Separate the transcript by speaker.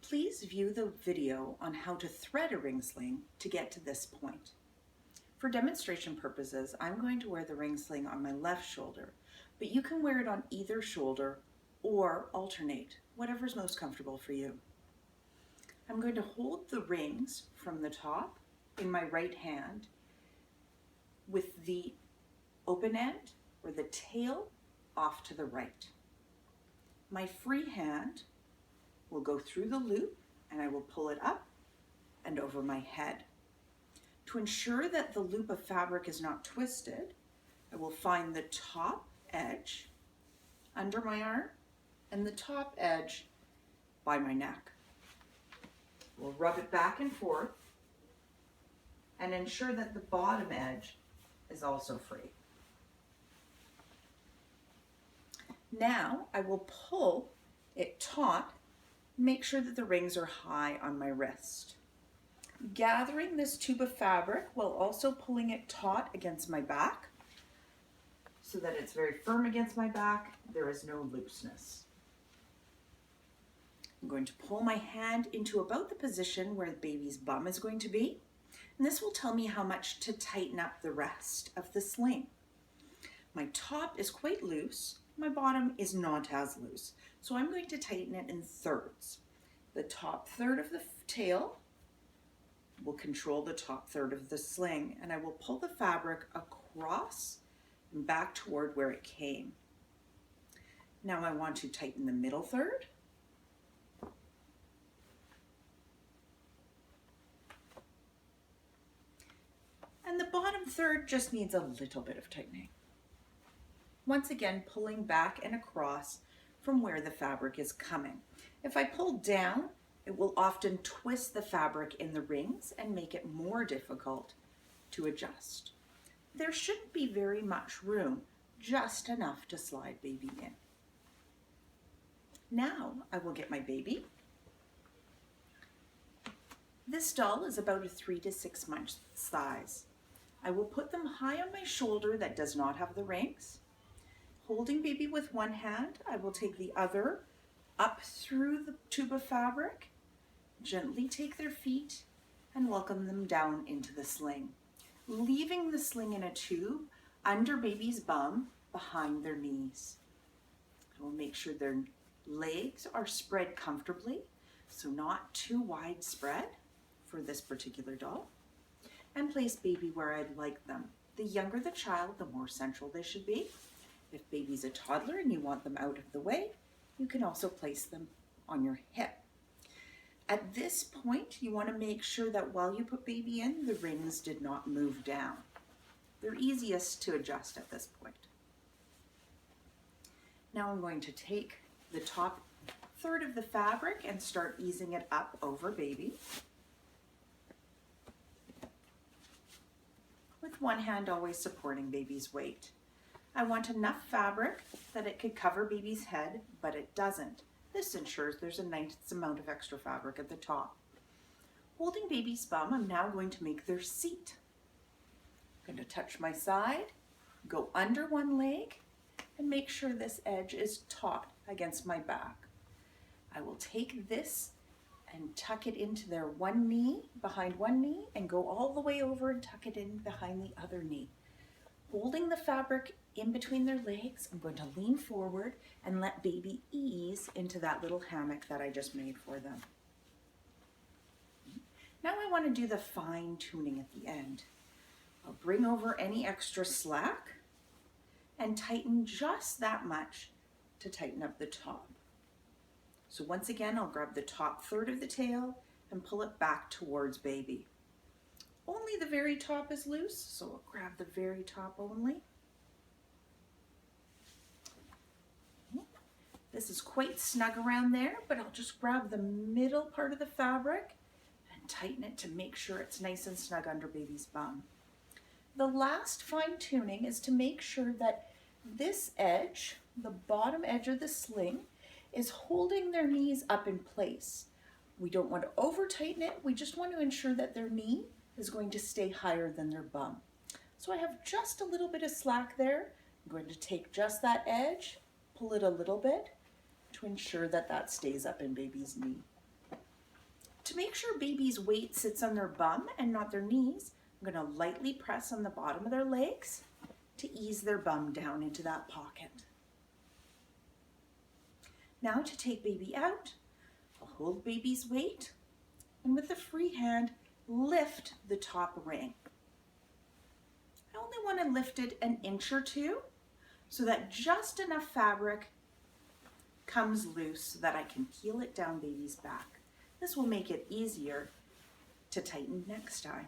Speaker 1: Please view the video on how to thread a ring sling to get to this point. For demonstration purposes, I'm going to wear the ring sling on my left shoulder, but you can wear it on either shoulder or alternate, whatever's most comfortable for you. I'm going to hold the rings from the top in my right hand with the open end or the tail off to the right. My free hand will go through the loop and I will pull it up and over my head. To ensure that the loop of fabric is not twisted, I will find the top edge under my arm and the top edge by my neck. We'll rub it back and forth and ensure that the bottom edge is also free. Now I will pull it taut, make sure that the rings are high on my wrist. Gathering this tube of fabric while also pulling it taut against my back so that it's very firm against my back, there is no looseness. I'm going to pull my hand into about the position where the baby's bum is going to be, and this will tell me how much to tighten up the rest of the sling. My top is quite loose, my bottom is not as loose, so I'm going to tighten it in thirds. The top third of the tail will control the top third of the sling, and I will pull the fabric across and back toward where it came. Now I want to tighten the middle third. And the bottom third just needs a little bit of tightening. Once again, pulling back and across from where the fabric is coming. If I pull down, it will often twist the fabric in the rings and make it more difficult to adjust. There shouldn't be very much room, just enough to slide baby in. Now I will get my baby. This doll is about a 3 to 6 month size. I will put them high on my shoulder that does not have the rings. Holding baby with one hand, I will take the other up through the tube of fabric, gently take their feet and welcome them down into the sling, leaving the sling in a tube under baby's bum behind their knees. I will make sure their legs are spread comfortably, so not too wide spread for this particular doll, and place baby where I'd like them. The younger the child, the more central they should be. If baby's a toddler and you want them out of the way, you can also place them on your hip. At this point, you want to make sure that while you put baby in, the rings did not move down. They're easiest to adjust at this point. Now I'm going to take the top third of the fabric and start easing it up over baby. With one hand always supporting baby's weight. I want enough fabric that it could cover baby's head, but it doesn't. This ensures there's a nice amount of extra fabric at the top. Holding baby's bum, I'm now going to make their seat. I'm going to touch my side, go under one leg, and make sure this edge is taut against my back. I will take this and tuck it into their one knee, behind one knee, and go all the way over and tuck it in behind the other knee. Holding the fabric in between their legs, I'm going to lean forward and let baby ease into that little hammock that I just made for them. Now I want to do the fine tuning at the end. I'll bring over any extra slack and tighten just that much to tighten up the top. So once again, I'll grab the top third of the tail and pull it back towards baby. Only the very top is loose, so I'll grab the very top only. This is quite snug around there, but I'll just grab the middle part of the fabric and tighten it to make sure it's nice and snug under baby's bum. The last fine tuning is to make sure that this edge, the bottom edge of the sling, is holding their knees up in place. We don't want to over tighten it, we just want to ensure that their knee is going to stay higher than their bum. So I have just a little bit of slack there. I'm going to take just that edge, pull it a little bit to ensure that that stays up in baby's knee. To make sure baby's weight sits on their bum and not their knees, I'm going to lightly press on the bottom of their legs to ease their bum down into that pocket. Now to take baby out, I'll hold baby's weight and with the free hand, lift the top ring. I only want to lift it an inch or two so that just enough fabric comes loose so that I can peel it down baby's back. This will make it easier to tighten next time.